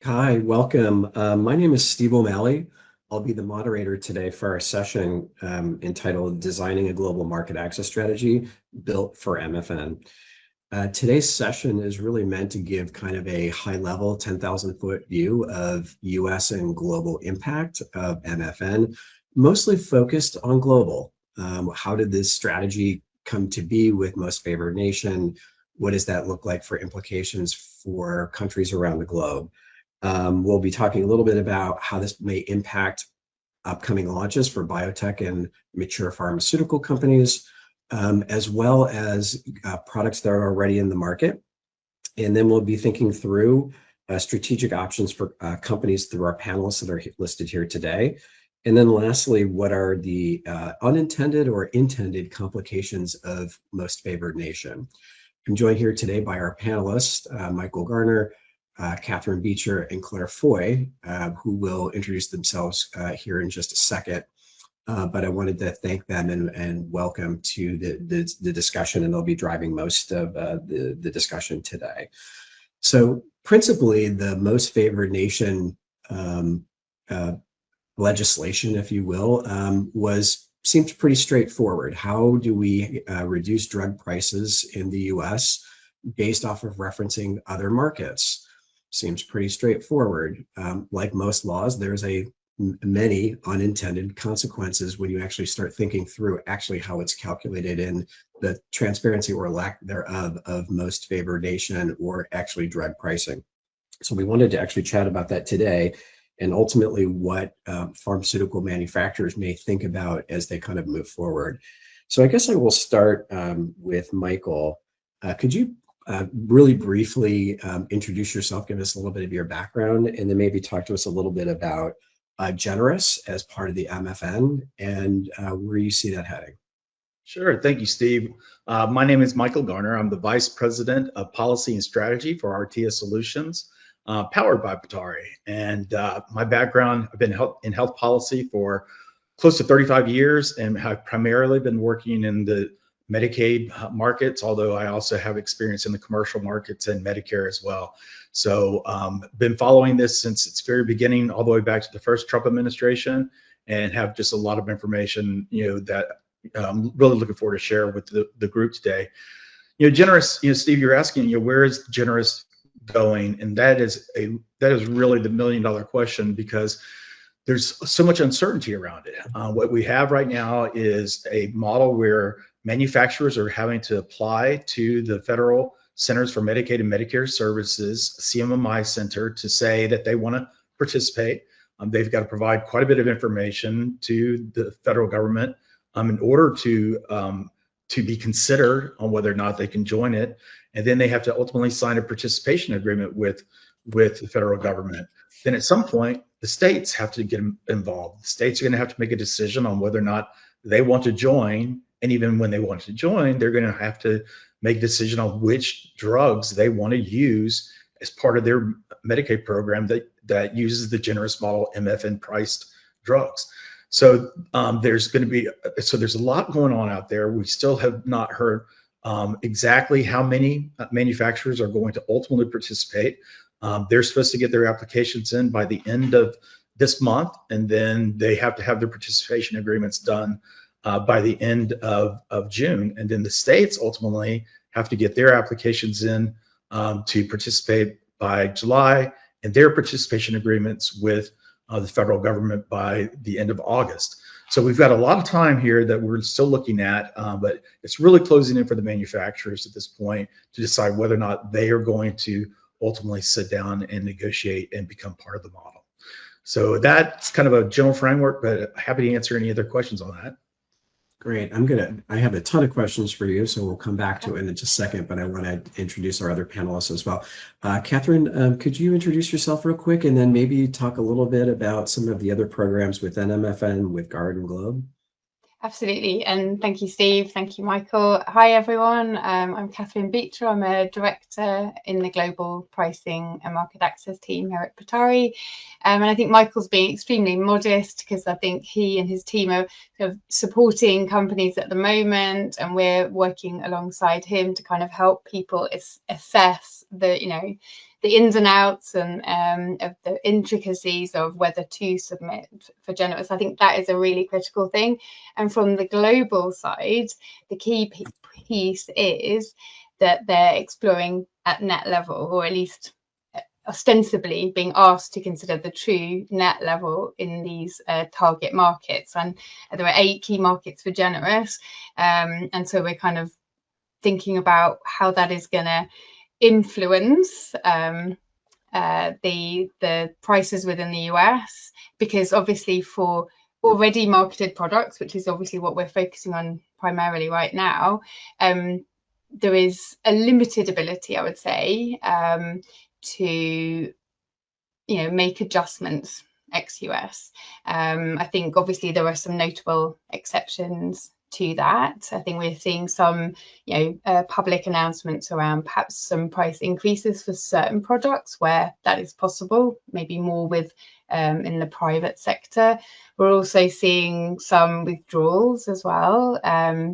Hi, welcome. My name is Steve O'Malley. I'll be the moderator today for our session entitled Designing a Global Market Access Strategy Built for MFN. Today's session is really meant to give kind of a high-level 10,000-foot view of US and global impact of MFN, mostly focused on global. How did this strategy come to be with Most Favored Nation? What does that look like for implications for countries around the globe? We'll be talking a little bit about how this may impact upcoming launches for biotech and mature pharmaceutical companies, as well as products that are already in the market. And then we'll be thinking through strategic options for companies through our panelists that are listed here today. And then lastly, what are the unintended or intended complications of Most Favored Nation? I'm joined here today by our panelists, Michael Garner, Catherine Beecher, and Claire Foy, who will introduce themselves here in just a second. But I wanted to thank them and welcome to the discussion, and they'll be driving most of the discussion today. So principally, the Most Favored Nation legislation, if you will, seemed pretty straightforward. How do we reduce drug prices in the US based off of referencing other markets? Seems pretty straightforward. Like most laws, there's many unintended consequences when you actually start thinking through actually how it's calculated in the transparency or lack thereof of Most Favored Nation or actually drug pricing. So we wanted to actually chat about that today, and ultimately what pharmaceutical manufacturers may think about as they kind of move forward. So I guess I will start with Michael. Could you really briefly introduce yourself, give us a little bit of your background, and then maybe talk to us a little bit about Generous as part of the MFN and where you see that heading. Sure. Thank you, Steve. My name is Michael Garner. I'm the Vice President of Policy and Strategy for RTS Solutions, powered by Patari. And my background, I've been in health policy for close to 35 years and have primarily been working in the Medicaid markets, although I also have experience in the commercial markets and Medicare as well. So been following this since its very beginning, all the way back to the first Trump administration, and have just a lot of information, that I'm really looking forward to share with the group today. Generous, Steve, you're asking, where is Generous going? And that is really the $1 million question, because there's so much uncertainty around it. What we have right now is a model where manufacturers are having to apply to the Federal Centers for Medicaid and Medicare Services, CMMI Center, to say that they want to participate. They've got to provide quite a bit of information to the federal government in order to be considered on whether or not they can join it. And then they have to ultimately sign a participation agreement with the federal government. Then at some point, the states have to get involved. The states are going to have to make a decision on whether or not they want to join. And even when they want to join, they're going to have to make a decision on which drugs they want to use as part of their Medicaid program that uses the Generous model MFN priced drugs. So there's a lot going on out there. We still have not heard exactly how many manufacturers are going to ultimately participate. They're supposed to get their applications in by the end of this month, and then they have to have their participation agreements done by the end of June. And then the states ultimately have to get their applications in to participate by July, and their participation agreements with the federal government by the end of August. So we've got a lot of time here that we're still looking at, but it's really closing in for the manufacturers at this point to decide whether or not they are going to ultimately sit down and negotiate and become part of the model. So that's kind of a general framework, but happy to answer any other questions on that. Great. I have a ton of questions for you, so we'll come back to it in just a second, but I want to introduce our other panelists as well. Catherine, could you introduce yourself real quick and then maybe talk a little bit about some of the other programs within MFN with GARD and GLOBE? Absolutely, and thank you, Steve. Thank you, Michael. Hi, everyone. I'm Catherine Beecher. I'm a director in the Global Pricing and Market Access team here at Patari. And I think Michael's being extremely modest because I think he and his team are kind of supporting companies at the moment, and we're working alongside him to kind of help people assess the the ins and outs and of the intricacies of whether to submit for generous. I think that is a really critical thing. And from the global side, the key piece is that they're exploring at net level, or at least ostensibly being asked to consider the true net level in these target markets. And there are 8 key markets for generous, and so we're kind of thinking about how that is going to influence the prices within the US, because obviously for already marketed products, which is obviously what we're focusing on primarily right now, there is a limited ability, I would say, to make adjustments ex-US. I think obviously there are some notable exceptions to that. I think we're seeing some public announcements around perhaps some price increases for certain products where that is possible, maybe more with in the private sector. We're also seeing some withdrawals as well,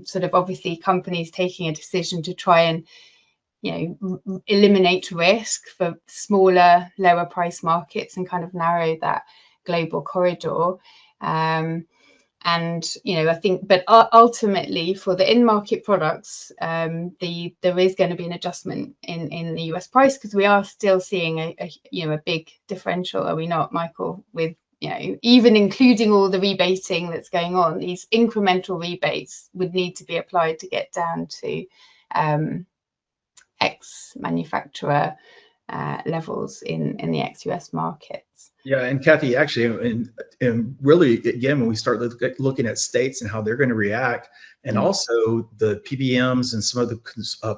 sort of obviously companies taking a decision to try and eliminate risk for smaller, lower price markets and kind of narrow that global corridor. And I think, but ultimately for the in-market products, there is going to be an adjustment in the US price, because we are still seeing a big differential, are we not, Michael? With even including all the rebating that's going on, these incremental rebates would need to be applied to get down to ex-manufacturer levels in the ex-US markets. Yeah, and Kathy, actually, and really, again, when we start looking at states and how they're going to react, and also the PBMs and some of the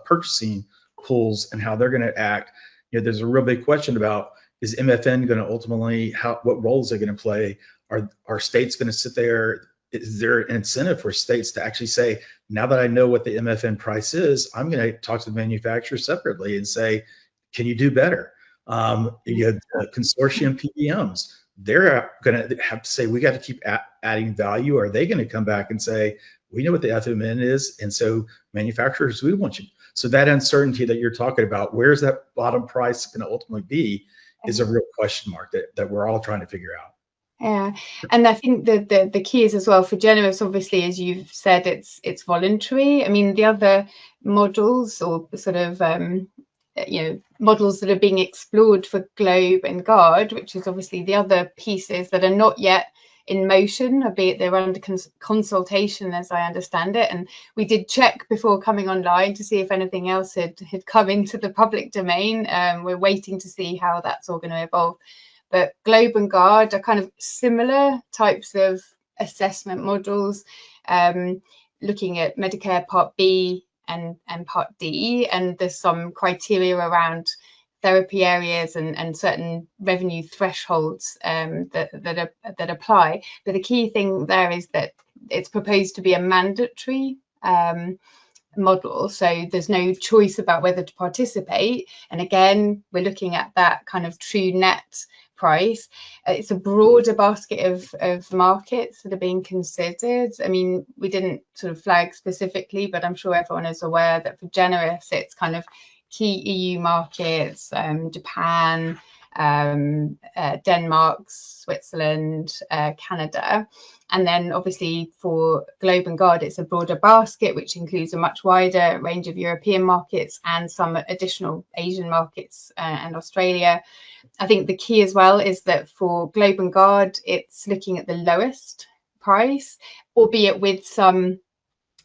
purchasing pools and how they're going to act, there's a real big question about, is MFN going to ultimately, what role is it going to play? Are states going to sit there? Is there an incentive for states to actually say, now that I know what the MFN price is, I'm going to talk to the manufacturer separately and say, can you do better? You have consortium PBMs. They're going to have to say, we got to keep adding value. Are they going to come back and say, we know what the FMN is, and so manufacturers, we want you. So that uncertainty that you're talking about, where's that bottom price going to ultimately be, is a real question mark that we're all trying to figure out. Yeah, and I think the key is as well for generous, obviously, as you've said, it's voluntary. I mean, the other models or sort of models that are being explored for Globe and Guard, which is obviously the other pieces that are not yet in motion, albeit they're under consultation, as I understand it. And we did check before coming online to see if anything else had come into the public domain. We're waiting to see how that's all going to evolve. But Globe and Guard are kind of similar types of assessment models, looking at Medicare Part B and Part D, and there's some criteria around therapy areas and certain revenue thresholds that apply. But the key thing there is that it's proposed to be a mandatory model, so there's no choice about whether to participate. And again, we're looking at that kind of true net price. It's a broader basket of markets that are being considered. I mean, we didn't sort of flag specifically, but I'm sure everyone is aware that for generous, it's kind of key EU markets, Japan, Denmark, Switzerland, Canada. And then obviously for Globe and Guard, it's a broader basket, which includes a much wider range of European markets and some additional Asian markets and Australia. I think the key as well is that for Globe and Guard, it's looking at the lowest price, albeit with some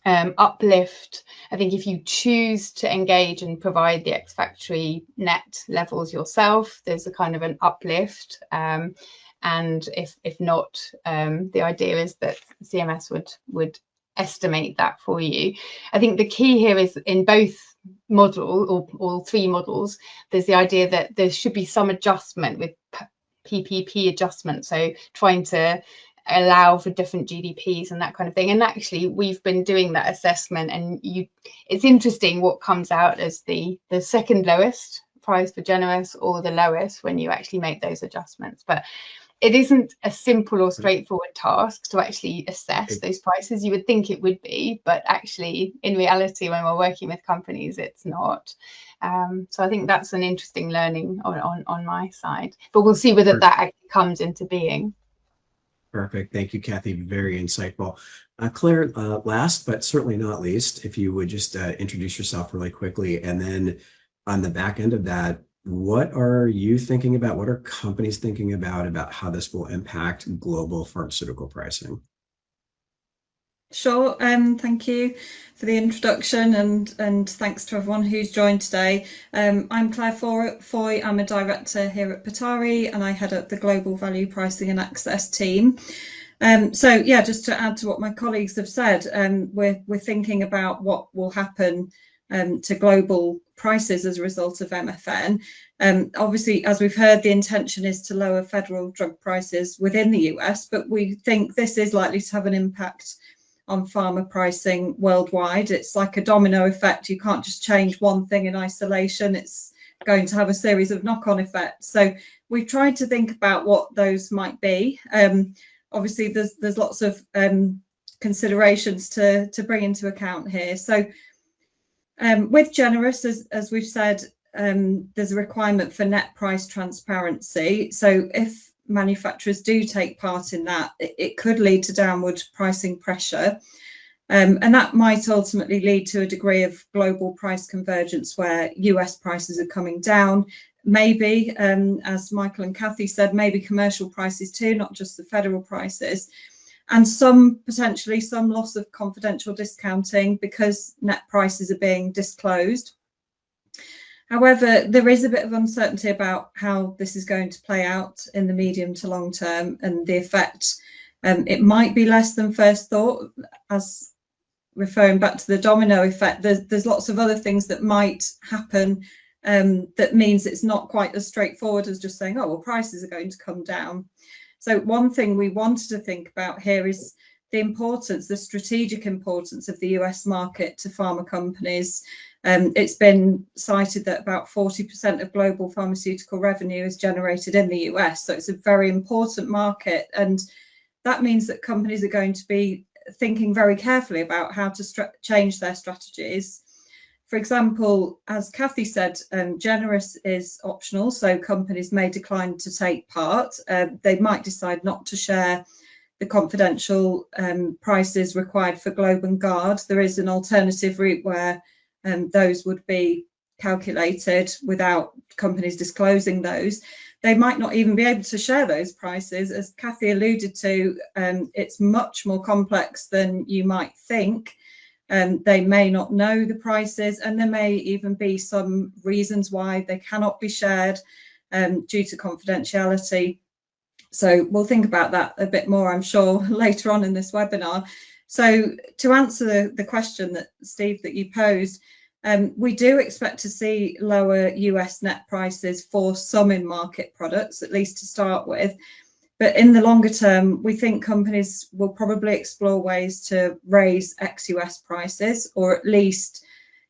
uplift. I think if you choose to engage and provide the ex-factory net levels yourself, there's a kind of an uplift. And if not, the idea is that CMS would estimate that for you. I think the key here is in both model or all three models, there's the idea that there should be some adjustment with PPP adjustment. So trying to allow for different GDPs and that kind of thing. And actually, we've been doing that assessment, and it's interesting what comes out as the second lowest price for generous or the lowest when you actually make those adjustments. But it isn't a simple or straightforward task to actually assess those prices. You would think it would be, but actually in reality, when we're working with companies, it's not. So I think that's an interesting learning on my side, but we'll see whether that actually comes into being. Perfect. Thank you, Kathy. Very insightful. Claire, last but certainly not least, if you would just introduce yourself really quickly, and then on the back end of that, what are you thinking about? What are companies thinking about how this will impact global pharmaceutical pricing? Sure. Thank you for the introduction, and thanks to everyone who's joined today. I'm Claire Foy. I'm a director here at Patari, and I head up the Global Value Pricing and Access team. So yeah, just to add to what my colleagues have said, we're thinking about what will happen to global prices as a result of MFN. Obviously, as we've heard, the intention is to lower federal drug prices within the US, but we think this is likely to have an impact on pharma pricing worldwide. It's like a domino effect. You can't just change one thing in isolation. It's going to have a series of knock-on effects. So we've tried to think about what those might be. Obviously, there's lots of considerations to bring into account here. So with generous, as we've said, there's a requirement for net price transparency. So if manufacturers do take part in that, it could lead to downward pricing pressure. And that might ultimately lead to a degree of global price convergence where US prices are coming down. Maybe, as Michael and Kathy said, maybe commercial prices too, not just the federal prices. And potentially some loss of confidential discounting because net prices are being disclosed. However, there is a bit of uncertainty about how this is going to play out in the medium to long term, and the effect. It might be less than first thought. As referring back to the domino effect, there's lots of other things that might happen that means it's not quite as straightforward as just saying, oh, well, prices are going to come down. So one thing we wanted to think about here is the strategic importance of the US market to pharma companies. It's been cited that about 40% of global pharmaceutical revenue is generated in the US. So it's a very important market. And that means that companies are going to be thinking very carefully about how to change their strategies. For example, as Kathy said, generous is optional, so companies may decline to take part. They might decide not to share the confidential prices required for Globe and Guard. There is an alternative route where those would be calculated without companies disclosing those. They might not even be able to share those prices. As Kathy alluded to, it's much more complex than you might think. They may not know the prices, and there may even be some reasons why they cannot be shared due to confidentiality. So we'll think about that a bit more, I'm sure, later on in this webinar. So to answer the question that Steve, that you posed, we do expect to see lower US net prices for some in-market products, at least to start with. But in the longer term, we think companies will probably explore ways to raise ex-US prices, or at least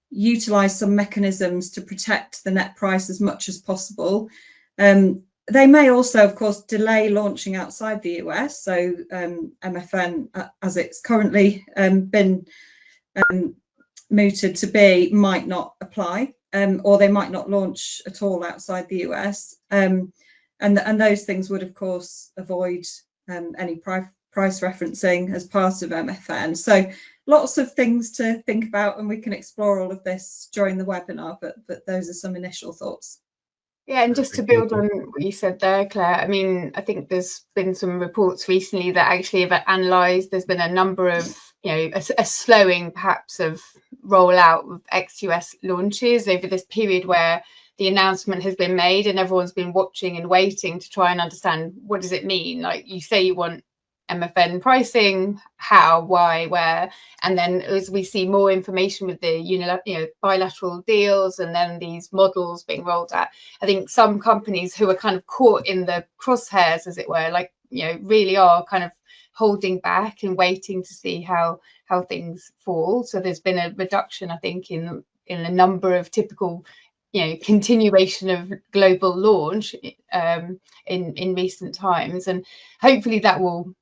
utilize some mechanisms to protect the net price as much as possible. They may also, of course, delay launching outside the US. So MFN, as it's currently been mooted to be, might not apply, or they might not launch at all outside the US. And those things would, of course, avoid any price referencing as part of MFN. So lots of things to think about, and we can explore all of this during the webinar, but those are some initial thoughts. Yeah, and just to build on what you said there, Claire, I mean, I think there's been some reports recently that actually have analysed, there's been a number of, a slowing perhaps of rollout of ex-US launches over this period where the announcement has been made and everyone's been watching and waiting to try and understand, what does it mean? Like, you say you want MFN pricing, how, why, where, and then as we see more information with the bilateral deals and then these models being rolled out, I think some companies who are kind of caught in the crosshairs, as it were, like, really are kind of holding back and waiting to see how things fall. So there's been a reduction, I think, in the number of typical continuation of global launch in recent times, and hopefully that will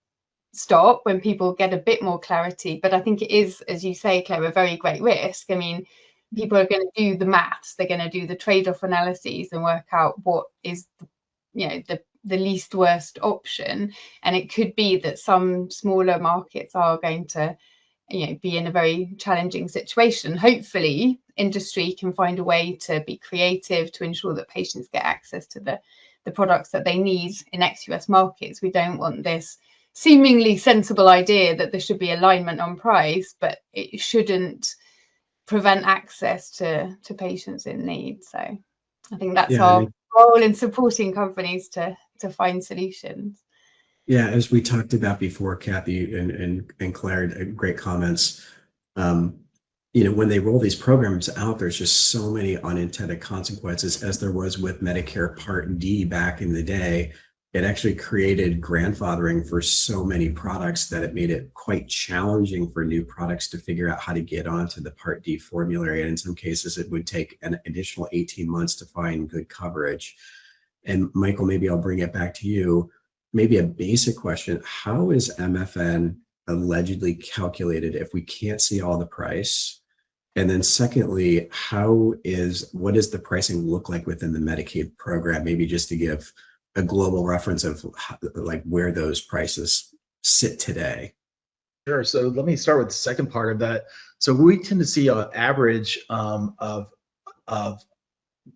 stop when people get a bit more clarity. But I think it is, as you say, Claire, a very great risk. I mean, people are going to do the maths, they're going to do the trade-off analyses and work out what is the least worst option, and it could be that some smaller markets are going to be in a very challenging situation. Hopefully industry can find a way to be creative to ensure that patients get access to the products that they need in ex-US markets. We don't want this seemingly sensible idea that there should be alignment on price, but it shouldn't prevent access to patients in need. So I think that's our role in supporting companies to find solutions. Yeah, as we talked about before, Kathy and Claire, great comments. When they roll these programs out, there's just so many unintended consequences, as there was with Medicare Part D back in the day. It actually created grandfathering for so many products that it made it quite challenging for new products to figure out how to get onto the Part D formulary. And in some cases, it would take an additional 18 months to find good coverage. And Michael, maybe I'll bring it back to you. Maybe a basic question: how is MFN allegedly calculated if we can't see all the price? And then secondly, what does the pricing look like within the Medicaid program? Maybe just to give a global reference of where those prices sit today. Sure. So let me start with the second part of that. So we tend to see an average of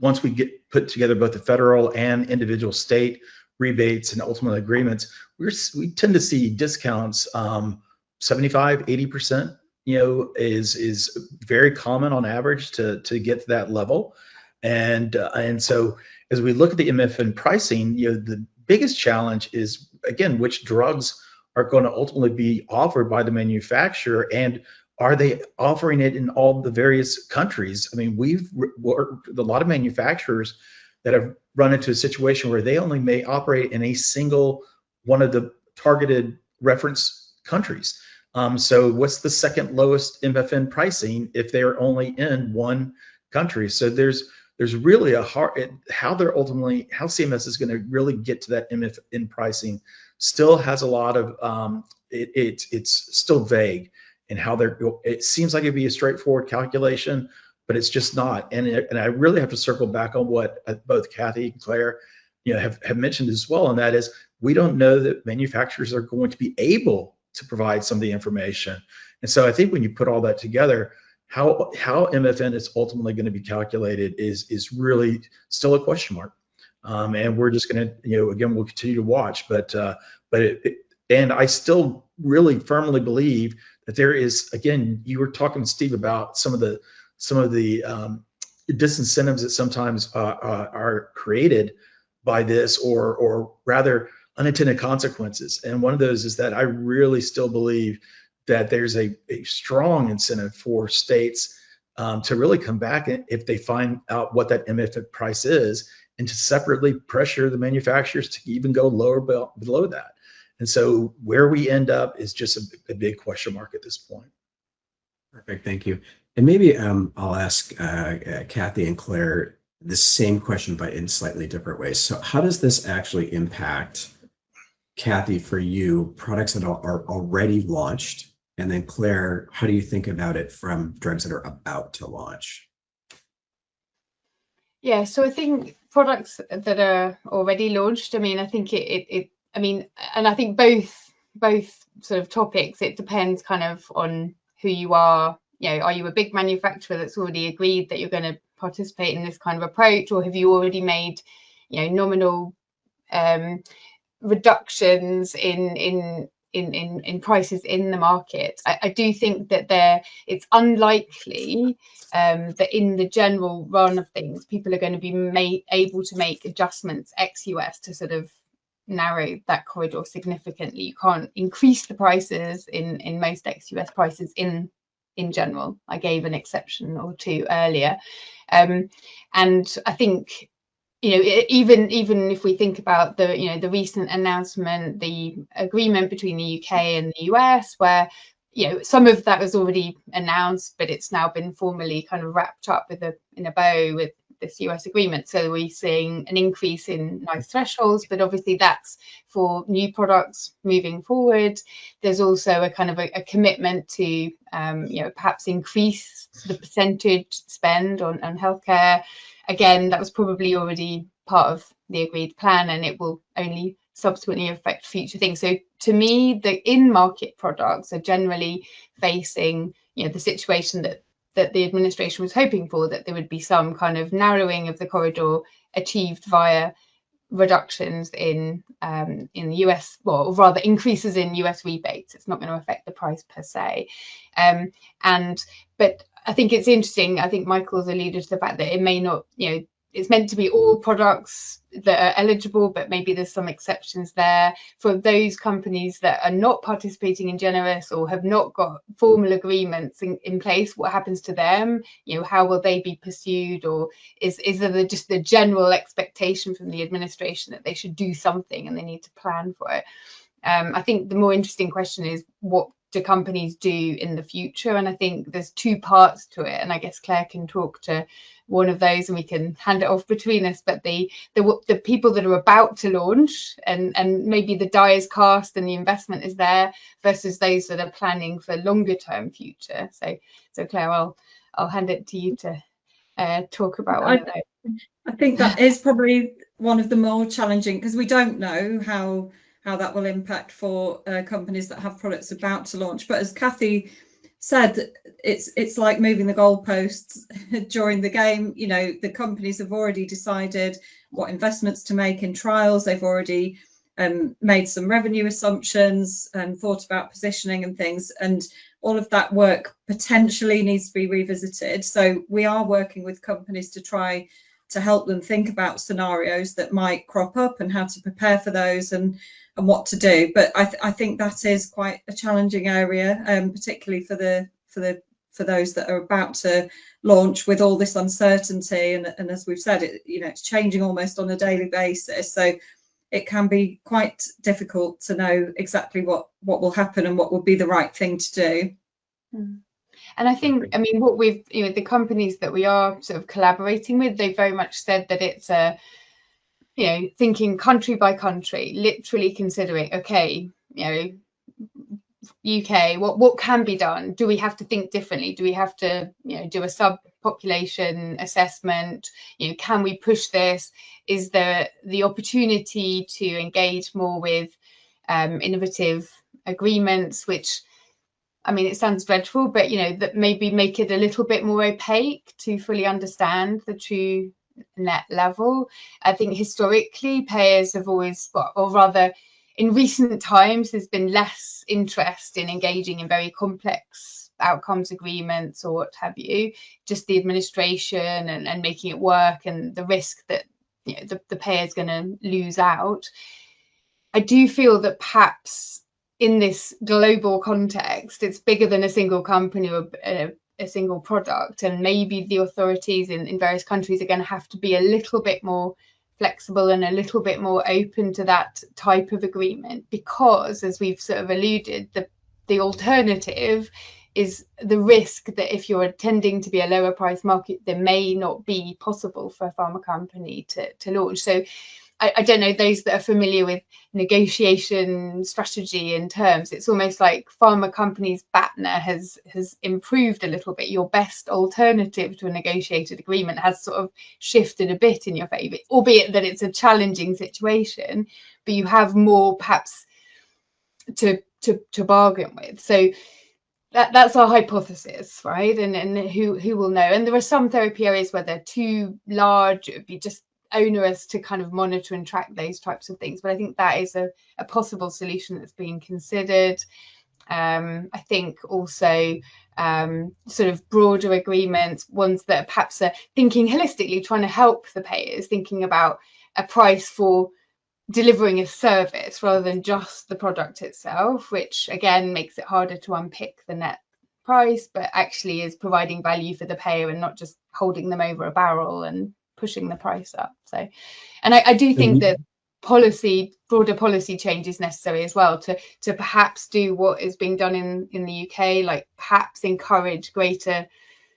once we get put together both the federal and individual state rebates and ultimate agreements, we tend to see discounts 75–80%. Is very common on average to get to that level, and so as we look at the MFN pricing, the biggest challenge is, again, which drugs are going to ultimately be offered by the manufacturer, and are they offering it in all the various countries? I mean, we've worked with a lot of manufacturers that have run into a situation where they only may operate in a single one of the targeted reference countries. So what's the second lowest MFN pricing if they're only in one country? So there's really a how CMS is going to really get to that MFN pricing still has a lot of it's still vague in how it seems like it'd be a straightforward calculation, but it's just not. And I really have to circle back on what both Kathy and Claire have mentioned as well, and that is we don't know that manufacturers are going to be able to provide some of the information. And so I think when you put all that together, how MFN is ultimately going to be calculated is really still a question mark. And we're just going to, again, we'll continue to watch, and I still really firmly believe that there is, again, you were talking, Steve, about some of the disincentives that sometimes are created by this, or rather unintended consequences. And one of those is that I really still believe that there's a strong incentive for states to really come back if they find out what that MFN price is, and to separately pressure the manufacturers to even go lower below that. And so where we end up is just a big question mark at this point. Perfect, thank you. And maybe I'll ask Kathy and Claire the same question, but in slightly different ways. So how does this actually impact, Kathy, for you, products that are already launched? And then Claire, how do you think about it from drugs that are about to launch? Yeah, so I think products that are already launched, I mean, I think and I think both sort of topics, it depends kind of on who you are. Are you a big manufacturer that's already agreed that you're going to participate in this kind of approach, or have you already made, nominal reductions in prices in the market? I do think that it's unlikely that in the general run of things, people are going to be able to make adjustments ex-US to sort of narrow that corridor significantly. You can't increase the prices in most ex-US prices in general. I gave an exception or two earlier, and I think even if we think about the recent announcement, the agreement between the UK and the US, where some of that was already announced, but it's now been formally kind of wrapped up in a bow with this US agreement. So we're seeing an increase in NICE thresholds, but obviously that's for new products moving forward. There's also a kind of a commitment to, you know, perhaps increase the percentage spend on healthcare. Again, that was probably already part of the agreed plan, and it will only subsequently affect future things. So to me, the in-market products are generally facing, you know, the situation that the administration was hoping for, that there would be some kind of narrowing of the corridor achieved via reductions in the US, well, or rather increases in US rebates. It's not going to affect the price per se. But I think it's interesting. I think Michael's alluded to the fact that it may not, you know, it's meant to be all products that are eligible, but maybe there's some exceptions there. For those companies that are not participating in generous or have not got formal agreements in place, what happens to them? You know, how will they be pursued? Or is there just the general expectation from the administration that they should do something and they need to plan for it? I think the more interesting question is, what do companies do in the future? And I think there's two parts to it, and I guess Claire can talk to one of those and we can hand it off between us. But the people that are about to launch and maybe the die is cast and the investment is there, versus those that are planning for longer term future. So Claire, I'll hand it to you to talk about one of those. I think that is probably one of the more challenging, because we don't know how that will impact for companies that have products about to launch. But as Kathy said, it's like moving the goalposts during the game. You know, the companies have already decided what investments to make in trials. They've already made some revenue assumptions and thought about positioning and things, and all of that work potentially needs to be revisited. So we are working with companies to try to help them think about scenarios that might crop up and how to prepare for those and what to do. But I think that is quite a challenging area, particularly for those that are about to launch with all this uncertainty. And as we've said, it's changing almost on a daily basis. So it can be quite difficult to know exactly what will happen and what will be the right thing to do. And I think, I mean, what we've, the companies that we are sort of collaborating with, they very much said that it's thinking country by country, literally considering, okay, UK, what can be done? Do we have to think differently? Do we have to, do a sub-population assessment? Can we push this? Is there the opportunity to engage more with innovative agreements, which, I mean, it sounds dreadful, but, that maybe make it a little bit more opaque to fully understand the true net level. I think historically payers have always, or rather in recent times, there's been less interest in engaging in very complex outcomes agreements or what have you, just the administration and making it work and the risk that the payer is going to lose out. I do feel that perhaps in this global context, it's bigger than a single company or a single product, and maybe the authorities in various countries are going to have to be a little bit more flexible and a little bit more open to that type of agreement, because, as we've sort of alluded, the alternative is the risk that if you're intending to be a lower price market, there may not be possible for a pharma company to launch. So I don't know, those that are familiar with negotiation strategy and terms, it's almost like pharma companies' BATNA has improved a little bit. Your best alternative to a negotiated agreement has sort of shifted a bit in your favour, albeit that it's a challenging situation, but you have more perhaps to bargain with. So that's our hypothesis, right? And who will know? And there are some therapy areas where they're too large, it would be just onerous to kind of monitor and track those types of things. But I think that is a possible solution that's being considered. I think also sort of broader agreements, ones that perhaps are thinking holistically, trying to help the payers, thinking about a price for delivering a service rather than just the product itself, which again makes it harder to unpick the net price, but actually is providing value for the payer and not just holding them over a barrel and pushing the price up. So, and I do think that broader policy change is necessary as well to perhaps do what is being done in the UK, like perhaps encourage greater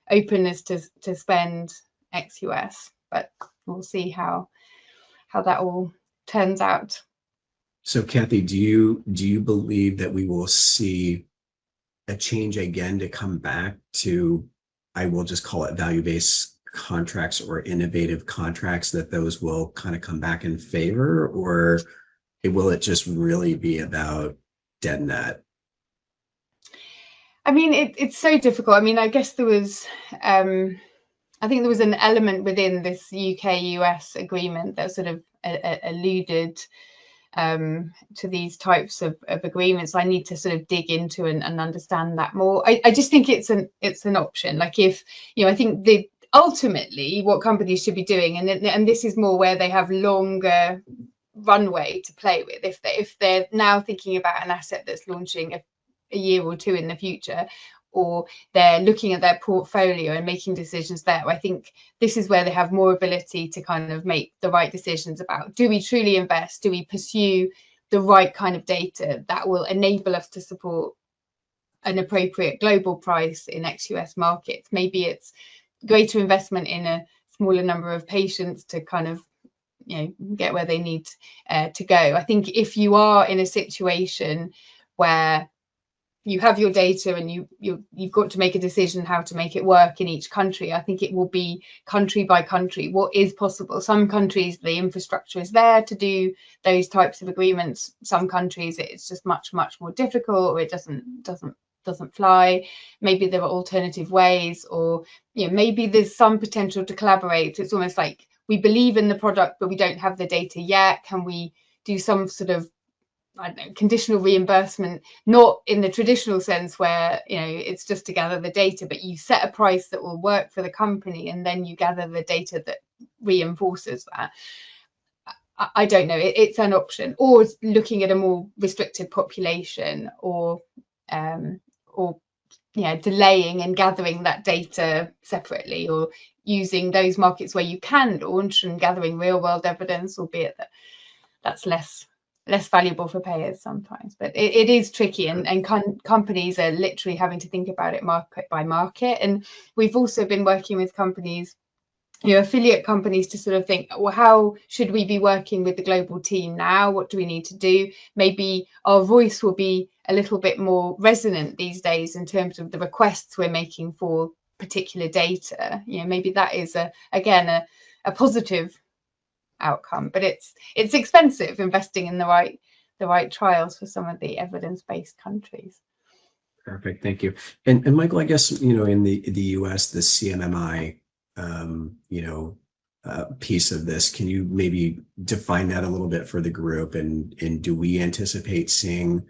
openness to spend ex-US. but we'll see how that all turns out. So Kathy, do you believe that we will see a change again to come back to, I will just call it value-based contracts or innovative contracts, that those will kind of come back in favor, or will it just really be about dead net? I mean, it's so difficult. I mean, I guess there was, I think there was an element within this UK-US agreement that sort of alluded to these types of agreements. I need to sort of dig into and understand that more. I just think it's an option. Like, if, you know, I think ultimately what companies should be doing, and this is more where they have longer runway to play with, if they're now thinking about an asset that's launching a year or two in the future, or they're looking at their portfolio and making decisions there, I think this is where they have more ability to kind of make the right decisions about, do we truly invest? Do we pursue the right kind of data that will enable us to support an appropriate global price in ex-US markets? Maybe it's greater investment in a smaller number of patients to kind of, you know, get where they need to go. I think if you are in a situation where you have your data and you've got to make a decision how to make it work in each country, I think it will be country by country what is possible. Some countries, the infrastructure is there to do those types of agreements. Some countries it's just much more difficult, or it doesn't fly. Maybe there are alternative ways, or, you know, maybe there's some potential to collaborate. It's almost like we believe in the product but we don't have the data yet. Can we do some sort of, I don't know, conditional reimbursement, not in the traditional sense where, you know, it's just to gather the data, but you set a price that will work for the company and then you gather the data that reinforces that. I don't know, it's an option. Or looking at a more restricted population, or yeah, delaying and gathering that data separately, or using those markets where you can launch and gathering real world evidence, albeit that that's less valuable for payers sometimes. But it is tricky, and companies are literally having to think about it market by market. And we've also been working with companies, you know, affiliate companies, to sort of think, well, how should we be working with the global team now? What do we need to do? Maybe our voice will be a little bit more resonant these days in terms of the requests we're making for particular data. You know, maybe that is again a positive outcome, but it's expensive investing in the right trials for some of the evidence-based countries. Perfect, thank you. And Michael, I guess, you know, in the US, the CMMI piece of this, can you maybe define that a little bit for the group, and do we anticipate seeing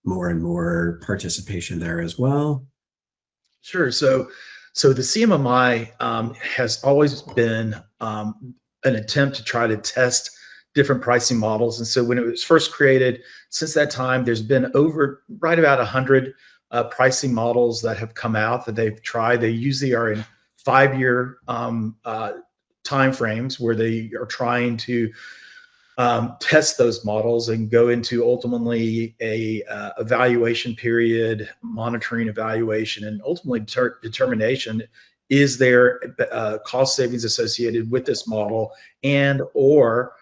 more and more participation there as well? Sure. So the CMMI has always been an attempt to try to test different pricing models. And so when it was first created, since that time, there's been right about 100 pricing models that have come out that they've tried. They usually are in 5-year time frames where they are trying to test those models and go into ultimately a evaluation period, monitoring evaluation, and ultimately determination, is there cost savings associated with this model and or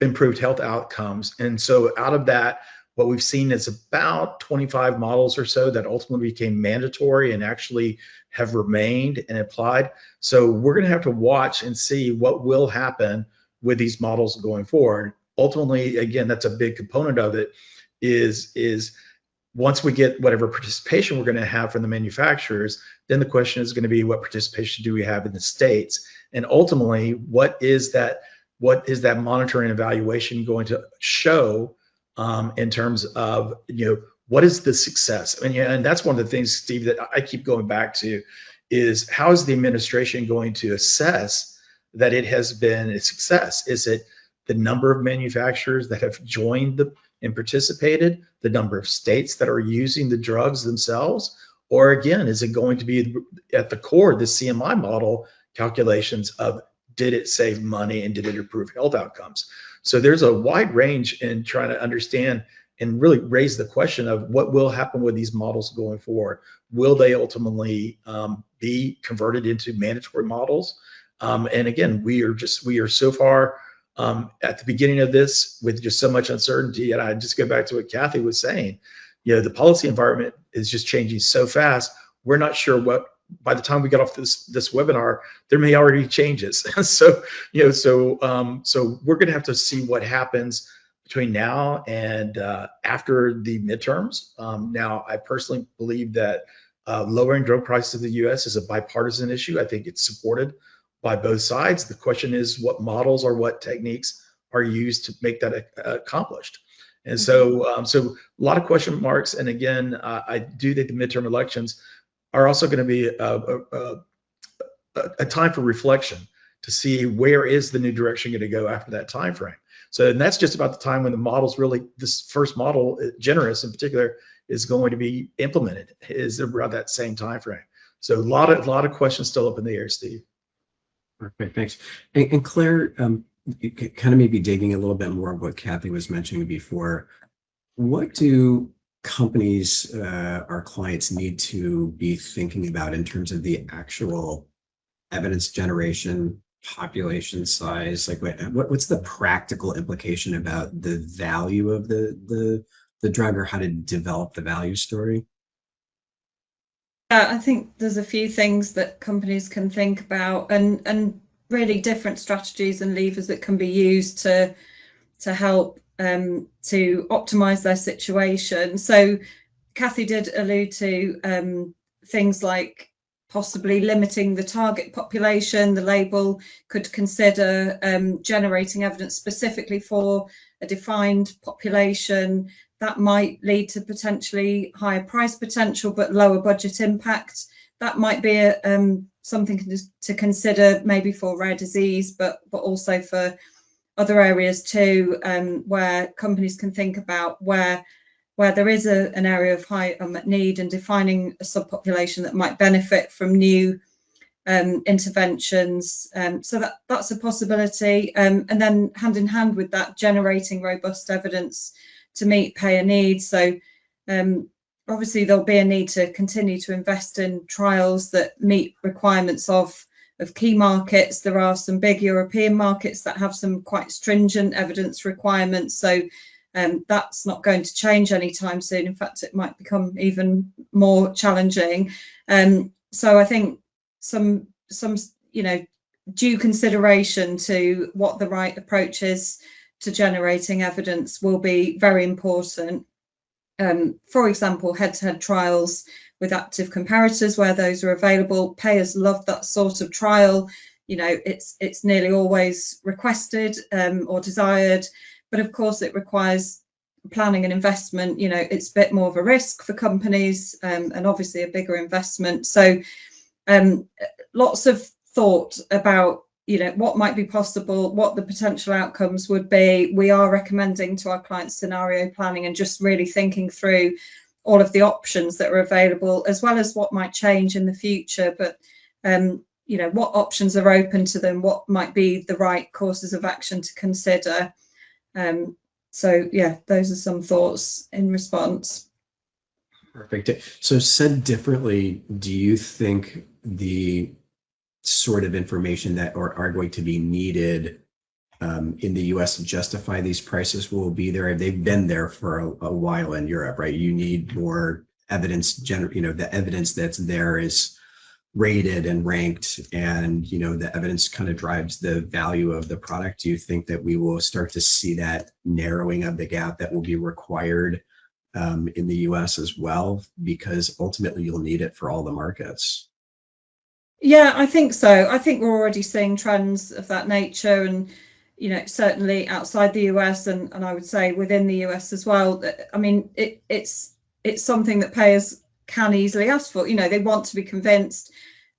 improved health outcomes. And so out of that, what we've seen is about 25 models or so that ultimately became mandatory and actually have remained and applied. So we're going to have to watch and see what will happen with these models going forward. Ultimately, again, that's a big component of it, is once we get whatever participation we're going to have from the manufacturers, then the question is going to be, what participation do we have in the states? And ultimately, what is that monitoring evaluation going to show in terms of, you know, what is the success? And that's one of the things, Steve, that I keep going back to, is how is the administration going to assess that it has been a success? Is it the number of manufacturers that have joined and participated, the number of states that are using the drugs themselves? Or again, is it going to be at the core, the CMI model calculations of, did it save money and did it improve health outcomes? So there's a wide range in trying to understand and really raise the question of what will happen with these models going forward. Will they ultimately be converted into mandatory models? And again, we are so far at the beginning of this with just so much uncertainty. And I just go back to what Kathy was saying. The policy environment is just changing so fast. We're not sure what, by the time we get off this webinar, there may already be changes. So we're going to have to see what happens between now and after the midterms. Now, I personally believe that lowering drug prices in the U.S. is a bipartisan issue. I think it's supported by both sides. The question is what models or what techniques are used to make that accomplished. And so a lot of question marks. And again, I do think the midterm elections are also going to be a time for reflection to see where is the new direction going to go after that time frame. So, and that's just about the time when the models really, this first model, generous in particular, is going to be implemented, is around that same time frame. So a lot of questions still up in the air, Steve. Perfect, thanks. And Claire, you kind of maybe digging a little bit more of what Kathy was mentioning before. What do companies, our clients, need to be thinking about in terms of the actual evidence generation, population size? Like, what's the practical implication about the value of the drug, or how to develop the value story? I think there's a few things that companies can think about, and really different strategies and levers that can be used to help to optimize their situation. So Kathy did allude to things like possibly limiting the target population. The label could consider generating evidence specifically for a defined population. That might lead to potentially higher price potential but lower budget impact. That might be something to consider, maybe for rare disease, but also for other areas too, where companies can think about where there is an area of high unmet need and defining a subpopulation that might benefit from new interventions. So that's a possibility. And then hand in hand with that, generating robust evidence to meet payer needs. So obviously there'll be a need to continue to invest in trials that meet requirements of key markets. There are some big European markets that have some quite stringent evidence requirements. So that's not going to change anytime soon. In fact, it might become even more challenging. So I think some due consideration to what the right approach is to generating evidence will be very important. For example, head-to-head trials with active comparators where those are available. Payers love that sort of trial. It's nearly always requested or desired, but of course it requires planning and investment. It's a bit more of a risk for companies and obviously a bigger investment. So lots of thought about what might be possible, what the potential outcomes would be. We are recommending to our clients scenario planning and just really thinking through all of the options that are available, as well as what might change in the future. But what options are open to them, what might be the right courses of action to consider. So yeah, those are some thoughts in response. Perfect. So said differently, do you think the sort of information that are going to be needed in the US to justify these prices will be there? They've been there for a while in Europe, right? You need more evidence, the evidence that's there is rated and ranked, and the evidence kind of drives the value of the product. Do you think that we will start to see that narrowing of the gap that will be required in the US as well? Because ultimately you'll need it for all the markets. Yeah, I think so. I think we're already seeing trends of that nature, and certainly outside the US, and I would say within the US as well. I mean, it's something that payers can easily ask for. They want to be convinced.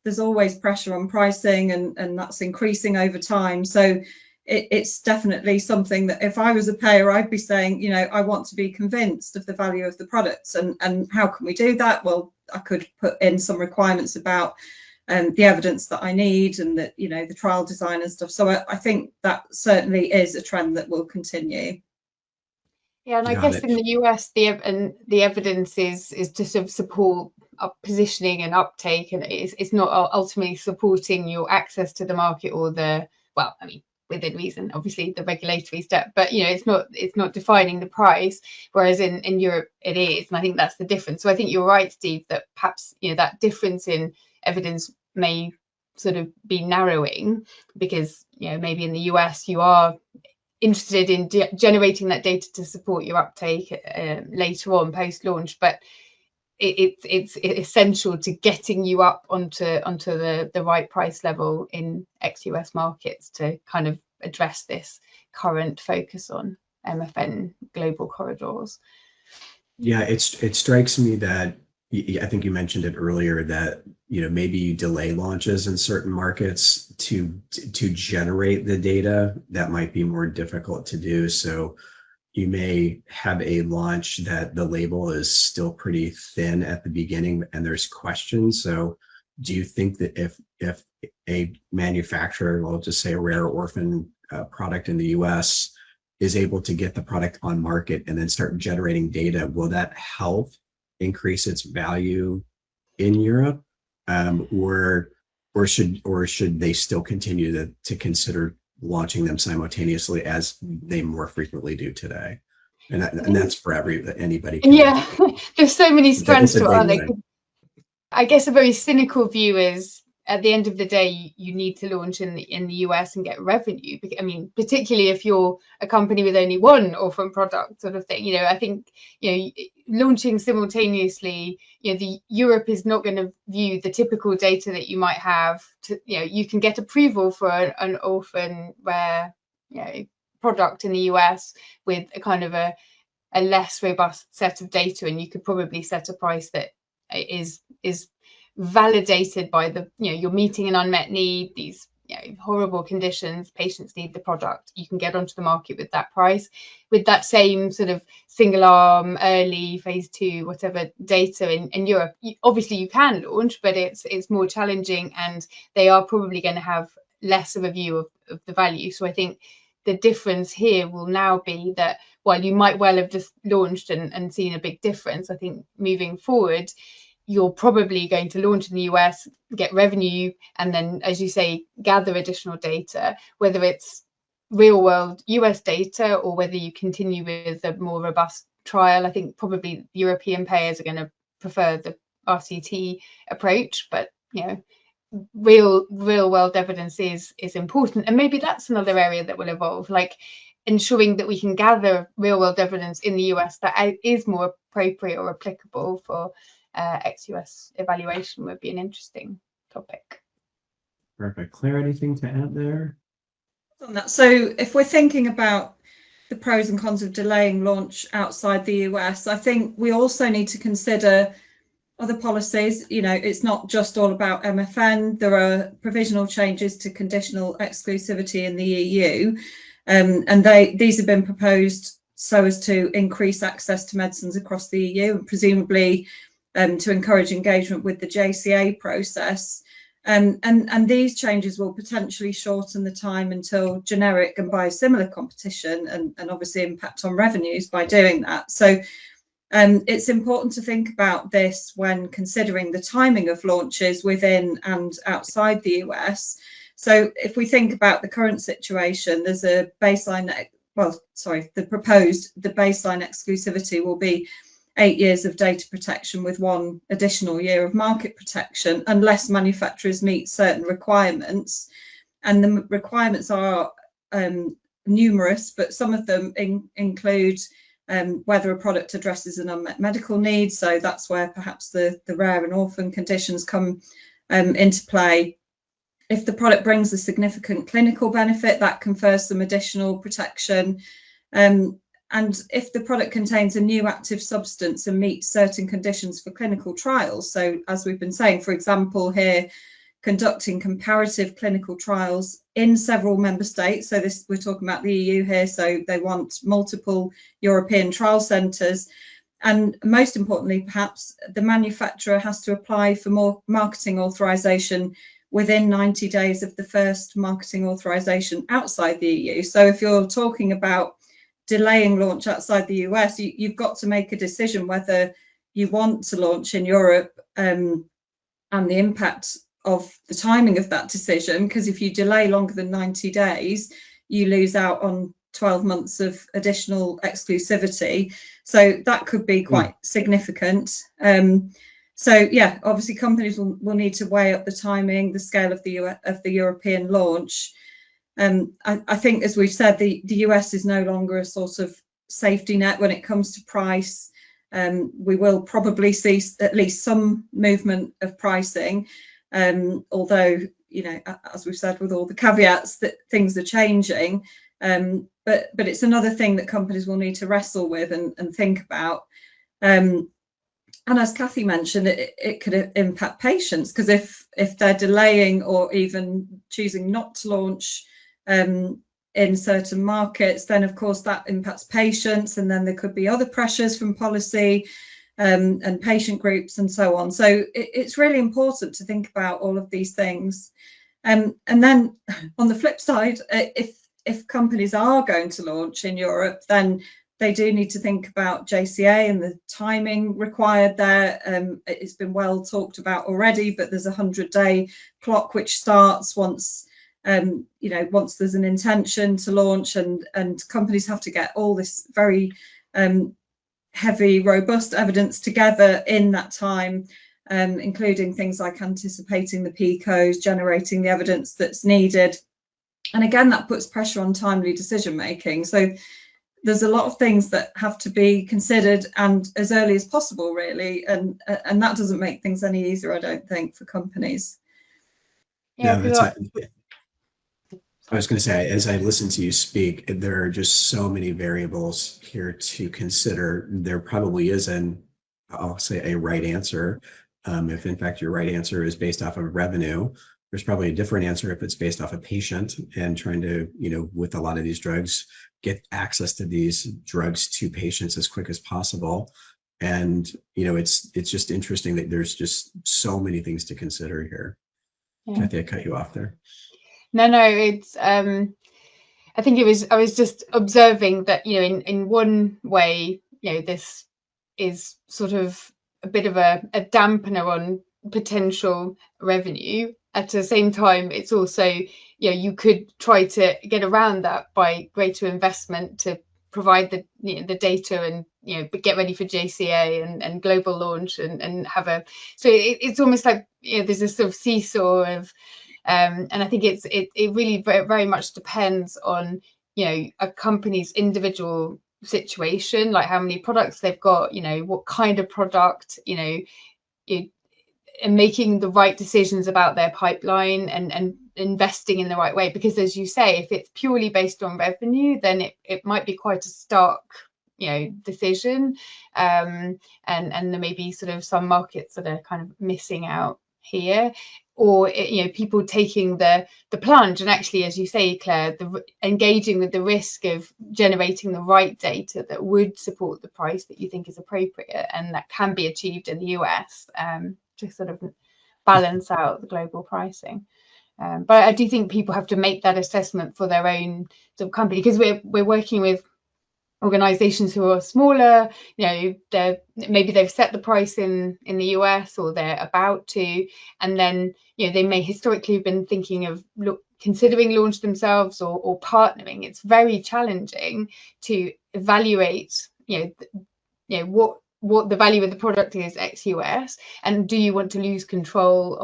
There's always pressure on pricing, and that's increasing over time. So it's definitely something that if I was a payer, I'd be saying, I want to be convinced of the value of the products, and how can we do that? Well, I could put in some requirements about the evidence that I need, and that the trial design and stuff. So I think that certainly is a trend that will continue. Yeah, and I Got guess it. in the US, the evidence is to sort of support positioning and uptake, and it's not ultimately supporting your access to the market or well, I mean, within reason, obviously the regulatory step, but it's not defining the price, whereas in Europe it is, and I think that's the difference. So I think you're right, Steve, that perhaps that difference in evidence may sort of be narrowing, because maybe in the US you are interested in generating that data to support your uptake later on post launch, but it's essential to getting you up onto the right price level in ex-US markets to kind of address this current focus on MFN global corridors. Yeah, it strikes me that I think you mentioned it earlier that maybe you delay launches in certain markets to generate the data. That might be more difficult to do. So you may have a launch that the label is still pretty thin at the beginning and there's questions. So do you think that if a manufacturer, we'll just say a rare orphan product in the US, is able to get the product on market and then start generating data, will that help increase its value in Europe? Or should they still continue to consider launching them simultaneously as they more frequently do today? And that's for anybody. Yeah, there's so many strands to it, aren't there? Thing. I guess a very cynical view is, at the end of the day, you need to launch in the US and get revenue. I mean, particularly if you're a company with only one orphan product, sort of thing. I think launching simultaneously, the Europe is not going to view the typical data that you might have. You can get approval for an orphan rare product in the US with a kind of a less robust set of data, and you could probably set a price that is validated by you're meeting an unmet need, these horrible conditions, patients need the product, you can get onto the market with that price, with that same sort of single arm early phase 2 whatever data in Europe. Obviously you can launch, but it's more challenging, and they are probably going to have less of a view of the value. So I think the difference here will now be that while you might well have just launched and seen a big difference, I think moving forward you're probably going to launch in the US, get revenue, and then, as you say, gather additional data, whether it's real world US data or whether you continue with a more robust trial. I think probably European payers are going to prefer the RCT approach, but real world evidence is important, and maybe that's another area that will evolve, like ensuring that we can gather real world evidence in the US that is more appropriate or applicable for ex-US evaluation would be an interesting topic. Perfect. Claire, anything to add there? On that, so if we're thinking about the pros and cons of delaying launch outside the US, I think we also need to consider other policies. It's not just all about MFN. There are provisional changes to conditional exclusivity in the EU, and these have been proposed so as to increase access to medicines across the EU, and presumably to encourage engagement with the JCA process. And these changes will potentially shorten the time until generic and biosimilar competition, and obviously impact on revenues by doing that. So it's important to think about this when considering the timing of launches within and outside the US. So if we think about the current situation, there's a baseline, the baseline exclusivity will be 8 years of data protection with 1 additional year of market protection, unless manufacturers meet certain requirements. And the requirements are numerous, but some of them include whether a product addresses an unmet medical need. So that's where perhaps the rare and orphan conditions come into play. If the product brings a significant clinical benefit, that confers some additional protection. And if the product contains a new active substance and meets certain conditions for clinical trials, so as we've been saying, for example, here, conducting comparative clinical trials in several member states. So we're talking about the EU here, so they want multiple European trial centres. And most importantly, perhaps, the manufacturer has to apply for more marketing authorisation within 90 days of the first marketing authorisation outside the EU. So if you're talking about delaying launch outside the US, you've got to make a decision whether you want to launch in Europe, and the impact of the timing of that decision, because if you delay longer than 90 days, you lose out on 12 months of additional exclusivity. So that could be quite significant. So yeah, obviously companies will need to weigh up the timing, the scale of the European launch. I think, as we've said, the US is no longer a sort of safety net when it comes to price. We will probably see at least some movement of pricing, although, you know, as we've said, with all the caveats that things are changing. But it's another thing that companies will need to wrestle with and think about. And as Kathy mentioned, it could impact patients, because if they're delaying or even choosing not to launch in certain markets, then of course that impacts patients, and then there could be other pressures from policy and patient groups and so on. So it's really important to think about all of these things. And then on the flip side, if companies are going to launch in Europe, then they do need to think about JCA and the timing required there. It's been well talked about already, but there's a 100-day clock which starts once once there's an intention to launch, and companies have to get all this very heavy, robust evidence together in that time, including things like anticipating the PICOs, generating the evidence that's needed. And again, that puts pressure on timely decision making. So there's a lot of things that have to be considered, and as early as possible, really, and that doesn't make things any easier, I don't think, for companies. Yeah, no, I was going to say, as I listen to you speak, there are just so many variables here to consider. There probably is I'll say a right answer. If in fact your right answer is based off of revenue, there's probably a different answer if it's based off a patient and trying to, with a lot of these drugs, get access to these drugs to patients as quick as possible. And, it's just interesting that there's just so many things to consider here. Yeah. Kathy, I cut you off there. No, it's I think I was just observing that, in one way, this is sort of a bit of a dampener on potential revenue. At the same time, it's also, you could try to get around that by greater investment to provide the data and, get ready for JCA and global launch and have so it's almost like, there's a sort of seesaw of, and I think it really very, very much depends on, a company's individual situation, like how many products they've got, what kind of product, and making the right decisions about their pipeline and investing in the right way. Because as you say, if it's purely based on revenue, then it might be quite a stark, decision. And there may be sort of some markets that are kind of missing out here, or people taking the plunge and actually, as you say, Claire, engaging with the risk of generating the right data that would support the price that you think is appropriate, and that can be achieved in the US to sort of balance out the global pricing. But I do think people have to make that assessment for their own sort of company, because we're working with organizations who are smaller, maybe they've set the price in the US, or they're about to, and then they may historically have been thinking of considering launch themselves or partnering. It's very challenging to evaluate what the value of the product is ex-US, and do you want to lose control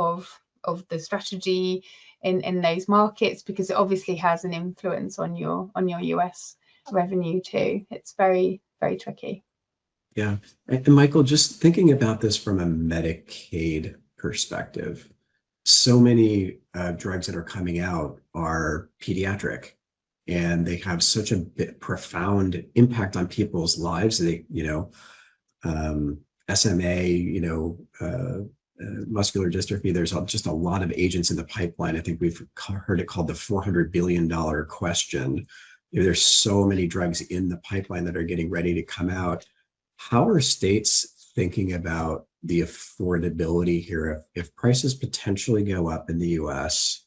of the strategy in those markets, because it obviously has an influence on your US revenue too. It's very, very tricky. Yeah. And Michael, just thinking about this from a Medicaid perspective, so many drugs that are coming out are pediatric, and they have such a profound impact on people's lives. They, SMA, muscular dystrophy, there's just a lot of agents in the pipeline. I think we've heard it called the $400 billion question. There's so many drugs in the pipeline that are getting ready to come out. How are states thinking about the affordability here? If prices potentially go up in the US,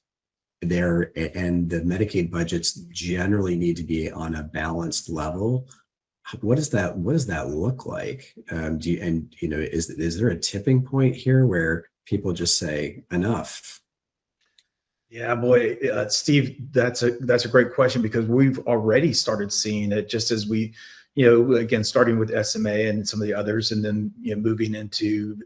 there, and the Medicaid budgets generally need to be on a balanced level. What does that look like? Is there a tipping point here where people just say enough? Yeah, boy, Steve, that's a great question, because we've already started seeing it, just as we, again, starting with SMA and some of the others, and then moving into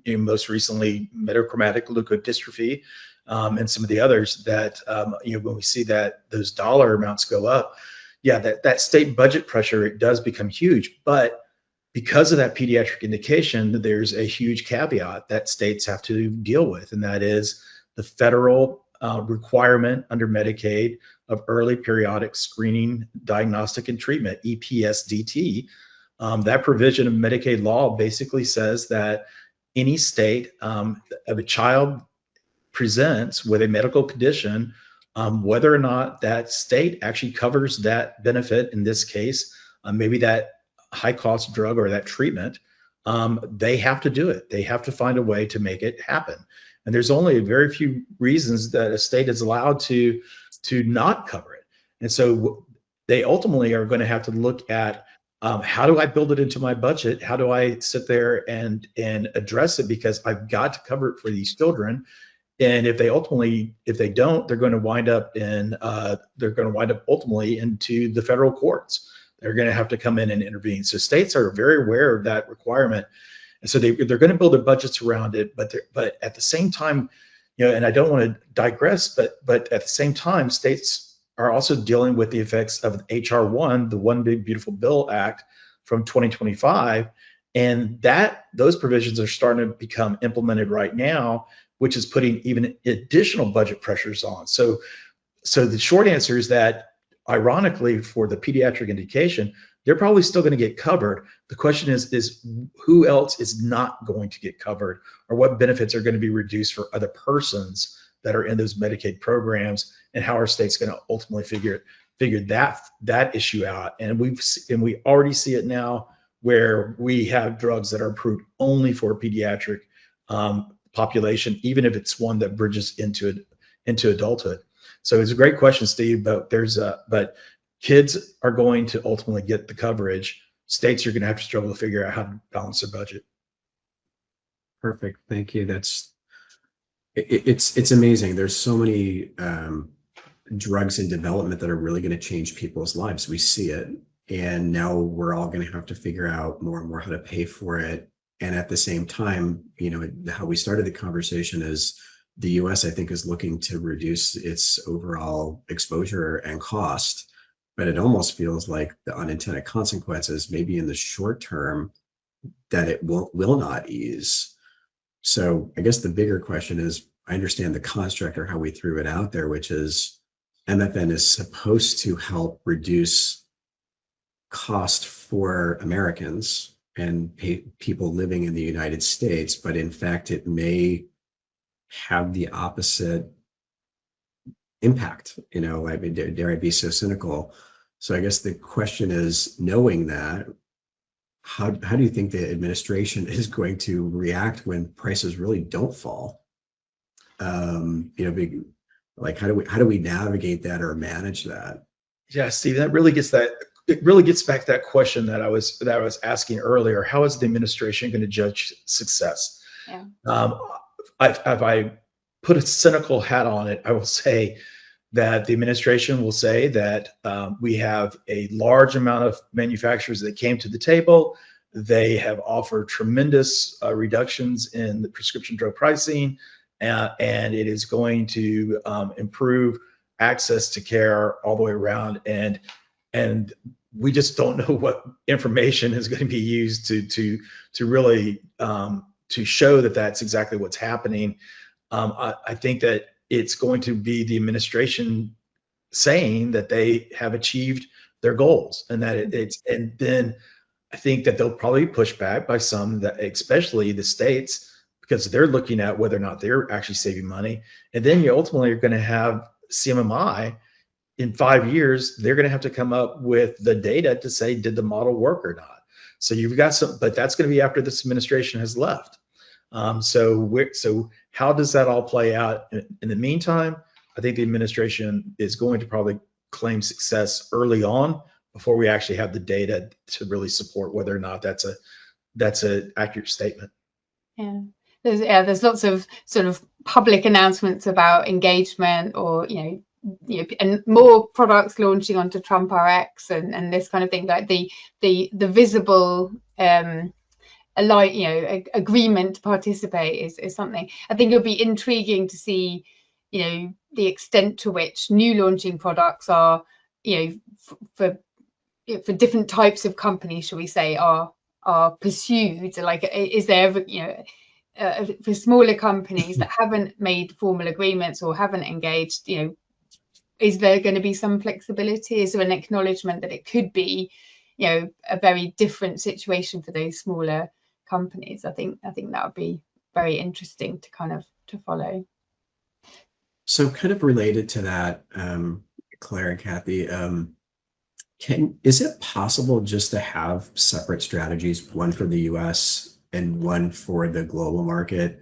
most recently metachromatic leukodystrophy, and some of the others that when we see that those dollar amounts go up, yeah, that state budget pressure, it does become huge. But because of that pediatric indication, there's a huge caveat that states have to deal with, and that is the federal requirement under Medicaid of early periodic screening, diagnostic, and treatment, EPSDT. That provision of Medicaid law basically says that any state of a child presents with a medical condition, whether or not that state actually covers that benefit, in this case, maybe that high cost drug or that treatment, they have to do it. They have to find a way to make it happen. And there's only very few reasons that a state is allowed to not cover it. And so they ultimately are going to have to look at, how do I build it into my budget? How do I sit there and address it? Because I've got to cover it for these children. And if they don't, they're going to wind up ultimately into the federal courts. They're going to have to come in and intervene. So states are very aware of that requirement. And so they're going to build their budgets around it, but at the same time, and I don't want to digress, but at the same time, states are also dealing with the effects of HR 1, the One Big Beautiful Bill Act from 2025, and those provisions are starting to become implemented right now, which is putting even additional budget pressures on. So the short answer is that, ironically, for the pediatric indication, they're probably still going to get covered. The question is who else is not going to get covered, or what benefits are going to be reduced for other persons that are in those Medicaid programs, and how are states going to ultimately figure that issue out? And we already see it now, where we have drugs that are approved only for a pediatric population, even if it's one that bridges into adulthood. So it's a great question, Steve. But kids are going to ultimately get the coverage. States are going to have to struggle to figure out how to balance their budget. Perfect. Thank you. It's amazing. There's so many drugs in development that are really going to change people's lives. We see it, and now we're all going to have to figure out more and more how to pay for it. And at the same time, how we started the conversation is the U.S., I think, is looking to reduce its overall exposure and cost. But it almost feels like the unintended consequences, maybe in the short term, that it will not ease. So I guess the bigger question is, I understand the construct or how we threw it out there, which is MFN is supposed to help reduce cost for Americans and people living in the United States, but in fact, it may have the opposite impact. I mean, dare I be so cynical? So I guess the question is, knowing that, how do you think the administration is going to react when prices really don't fall? Like how do we navigate that or manage that? Yeah, Steve, it really gets back to that question that I was asking earlier. How is the administration going to judge success? Yeah. If I put a cynical hat on it, I will say that the administration will say that we have a large amount of manufacturers that came to the table. They have offered tremendous reductions in the prescription drug pricing, and it is going to improve access to care all the way around. And we just don't know what information is going to be used to really to show that that's exactly what's happening. I think that it's going to be the administration saying that they have achieved their goals, and that and then I think that they'll probably push back by some, that especially the states, because they're looking at whether or not they're actually saving money. And then you ultimately are going to have CMMI in 5 years. They're going to have to come up with the data to say, did the model work or not? So you've got some, but that's going to be after this administration has left. So how does that all play out? In the meantime, I think the administration is going to probably claim success early on before we actually have the data to really support whether or not that's an accurate statement. Yeah. There's lots of sort of public announcements about engagement, or and more products launching onto Trump RX and this kind of thing, like the visible agreement to participate is something. I think it'll be intriguing to see, the extent to which new launching products are, for different types of companies, shall we say, are pursued. Like, is there ever, for smaller companies that haven't made formal agreements or haven't engaged, is there going to be some flexibility? Is there an acknowledgement that it could be, a very different situation for those smaller companies? I think that would be very interesting to follow. So kind of related to that, Claire and Kathy, is it possible just to have separate strategies, one for the US and one for the global market?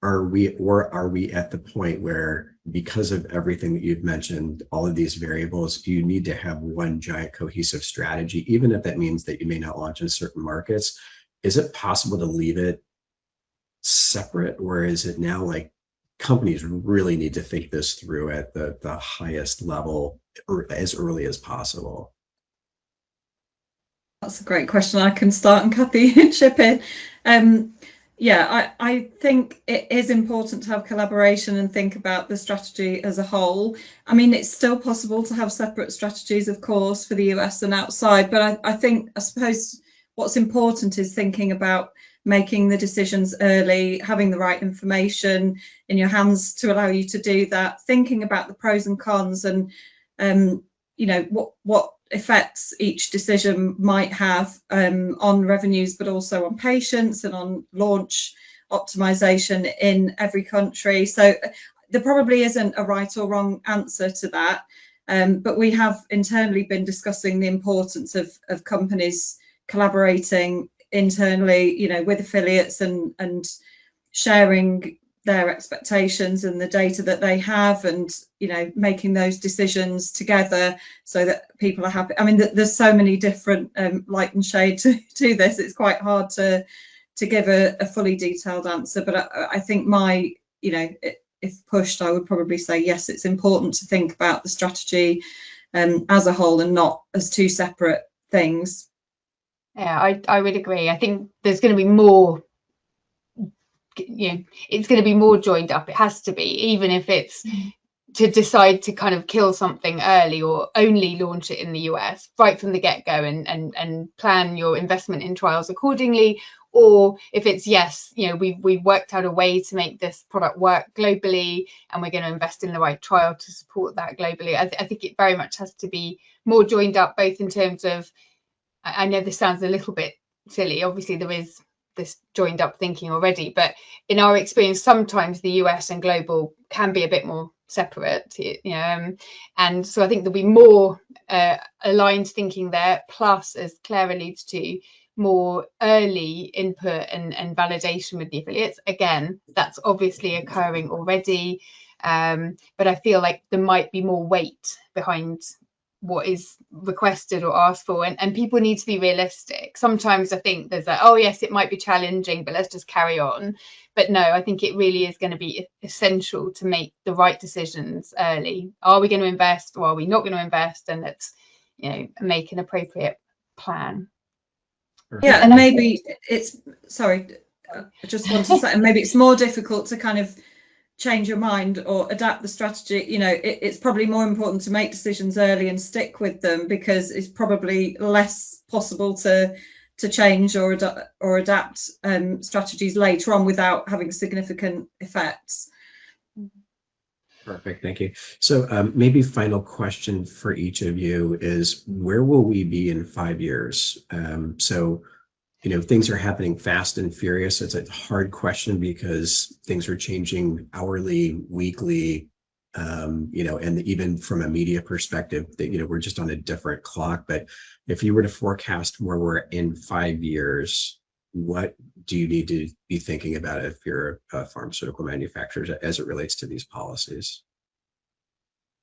Are we at the point where, because of everything that you've mentioned, all of these variables, you need to have one giant cohesive strategy, even if that means that you may not launch in certain markets? Is it possible to leave it separate, or is it now like companies really need to think this through at the highest level or as early as possible? That's a great question. I can start and Kathy chip in. I think it is important to have collaboration and think about the strategy as a whole. I mean, it's still possible to have separate strategies, of course, for the US and outside, but I suppose what's important is thinking about making the decisions early, having the right information in your hands to allow you to do that, thinking about the pros and cons and what effects each decision might have on revenues, but also on patients and on launch optimization in every country. So there probably isn't a right or wrong answer to that, but we have internally been discussing the importance of companies collaborating internally, with affiliates and sharing their expectations and the data that they have, and making those decisions together so that people are happy. I mean, there's so many different light and shade to this. It's quite hard to give a fully detailed answer, but I think if pushed, I would probably say yes, it's important to think about the strategy as a whole and not as two separate things. Yeah, I would agree. I think there's going to be more, it's going to be more joined up. It has to be, even if it's to decide to kind of kill something early or only launch it in the US right from the get-go and plan your investment in trials accordingly. Or if it's, yes, we've worked out a way to make this product work globally and we're going to invest in the right trial to support that globally. I think it very much has to be more joined up, both in terms of, I know this sounds a little bit silly, obviously there is this joined up thinking already, but in our experience, sometimes the US and global can be a bit more separate, and so I think there'll be more aligned thinking there, plus, as Claire alludes to, more early input and validation with the affiliates. Again, that's obviously occurring already, but I feel like there might be more weight behind what is requested or asked for, and people need to be realistic. Sometimes I think there's like, oh yes, it might be challenging, but let's just carry on. But no, I think it really is going to be essential to make the right decisions early. Are we going to invest or are we not going to invest? And let's make an appropriate plan. Yeah, and maybe it's, sorry, I just want to say, maybe it's more difficult to kind of change your mind or adapt the strategy. It's probably more important to make decisions early and stick with them, because it's probably less possible to change or adapt strategies later on without having significant effects. Perfect, thank you. So maybe final question for each of you is, where will we be in 5 years? Things are happening fast and furious. It's a hard question because things are changing hourly, weekly, and even from a media perspective, that we're just on a different clock. But if you were to forecast where we're in 5 years, what do you need to be thinking about if you're a pharmaceutical manufacturer as it relates to these policies?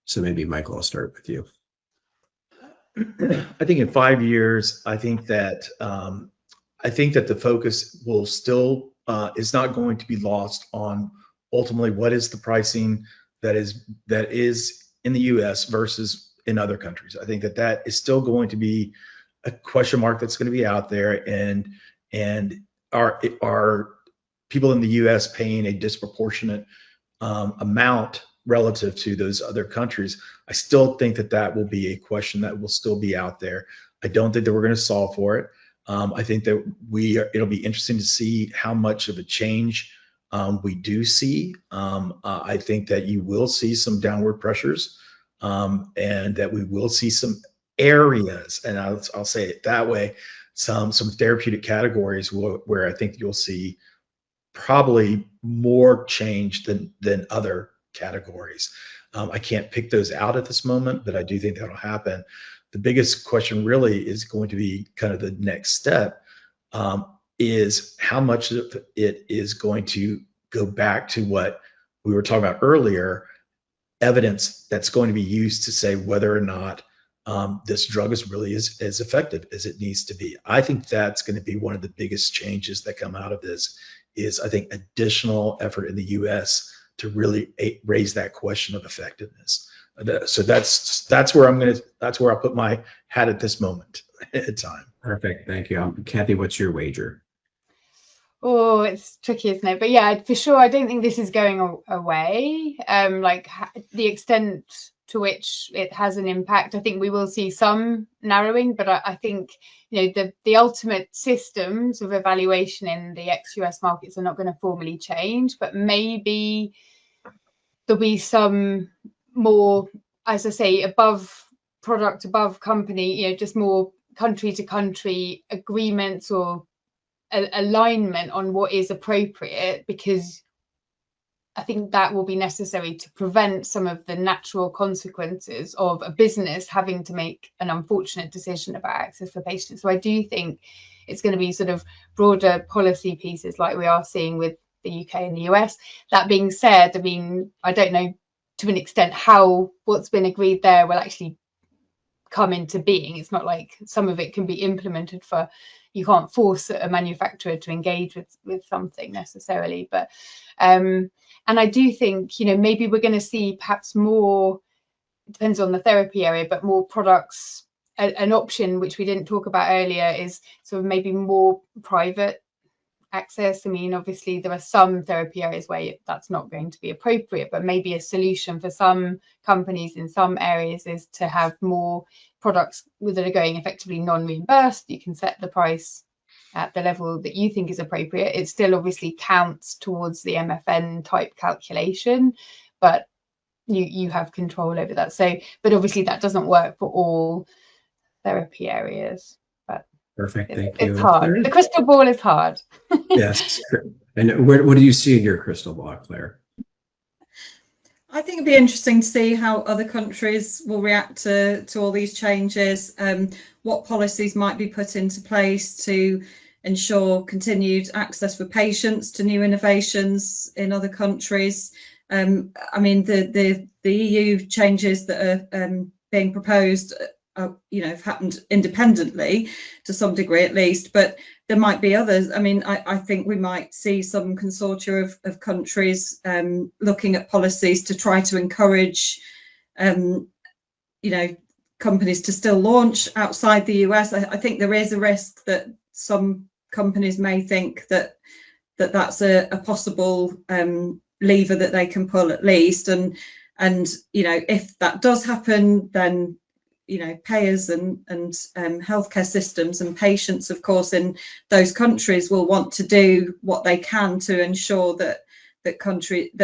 So maybe Michael, I'll start with you. I think in 5 years, I think that the focus will still is not going to be lost on ultimately what is the pricing that is in the U.S. versus in other countries. I think that is still going to be a question mark that's going to be out there, and are people in the U.S. paying a disproportionate amount relative to those other countries? I still think that will be a question that will still be out there. I don't think that we're going to solve for it. I think that it'll be interesting to see how much of a change we do see. I think that you will see some downward pressures, and that we will see some areas, and I'll say it that way, some therapeutic categories where I think you'll see probably more change than other categories. I can't pick those out at this moment, but I do think that'll happen. The biggest question really is going to be kind of the next step, is how much of it is going to go back to what we were talking about earlier, evidence that's going to be used to say whether or not this drug is really as effective as it needs to be. I think that's going to be one of the biggest changes that come out of this, is I think additional effort in the U.S. to really raise that question of effectiveness. So that's where I'll put my hat at this moment in time. Perfect, thank you. Kathy, what's your wager? Oh, it's tricky, isn't it? But yeah, for sure, I don't think this is going away. Like the extent to which it has an impact, I think we will see some narrowing, but I think, you know, the ultimate systems of evaluation in the ex-US markets are not going to formally change, but maybe there'll be some more, as I say, above product, above company, you know, just more country to country agreements or alignment on what is appropriate, because I think that will be necessary to prevent some of the natural consequences of a business having to make an unfortunate decision about access for patients. So I do think it's going to be sort of broader policy pieces like we are seeing with the UK and the US. That being said, I mean, I don't know to an extent how what's been agreed there will actually come into being. It's not like some of it can be implemented for, you can't force a manufacturer to engage with something necessarily, but and I do think, you know, maybe we're going to see perhaps more, it depends on the therapy area, but more products. An option which we didn't talk about earlier is sort of maybe more private access. I mean, obviously there are some therapy areas where that's not going to be appropriate, but maybe a solution for some companies in some areas is to have more products that are going effectively non-reimbursed. You can set the price at the level that you think is appropriate. It still obviously counts towards the MFN type calculation, but you have control over that. So, but obviously that doesn't work for all therapy areas. But perfect, thank you. It's hard. The crystal ball is hard. Yes. And what do you see in your crystal ball, Claire? I think it'd be interesting to see how other countries will react to all these changes, what policies might be put into place to ensure continued access for patients to new innovations in other countries. I mean, the EU changes that are being proposed, you know, have happened independently to some degree at least, but there might be others. I mean, I think we might see some consortia of countries looking at policies to try to encourage, you know, companies to still launch outside the US. I think there is a risk that some companies may think that that's a possible lever that they can pull at least. And you know, if that does happen, then you know, payers and healthcare systems and patients, of course, in those countries will want to do what they can to ensure that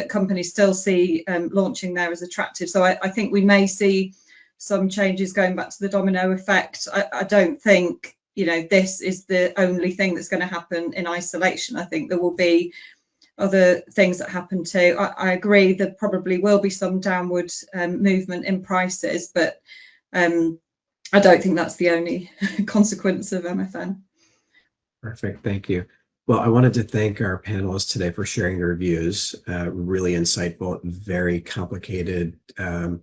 companies still see launching there as attractive. So I think we may see some changes going back to the domino effect. I don't think, you know, this is the only thing that's going to happen in isolation. I think there will be other things that happen too. I agree there probably will be some downward movement in prices, but I don't think that's the only consequence of MFN. Perfect, thank you. Well, I wanted to thank our panelists today for sharing their views. Really insightful, very complicated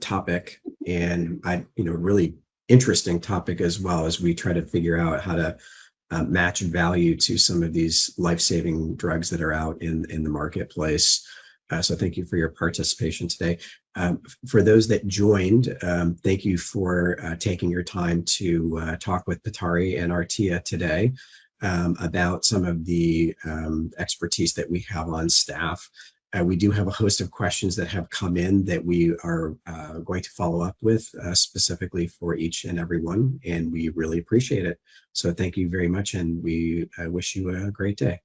topic, and really interesting topic as well, as we try to figure out how to match value to some of these life-saving drugs that are out in the marketplace. So thank you for your participation today. For those that joined, thank you for taking your time to talk with Patari and Artia today about some of the expertise that we have on staff. We do have a host of questions that have come in that we are going to follow up with specifically for each and every one, and we really appreciate it. So thank you very much, and we wish you a great day.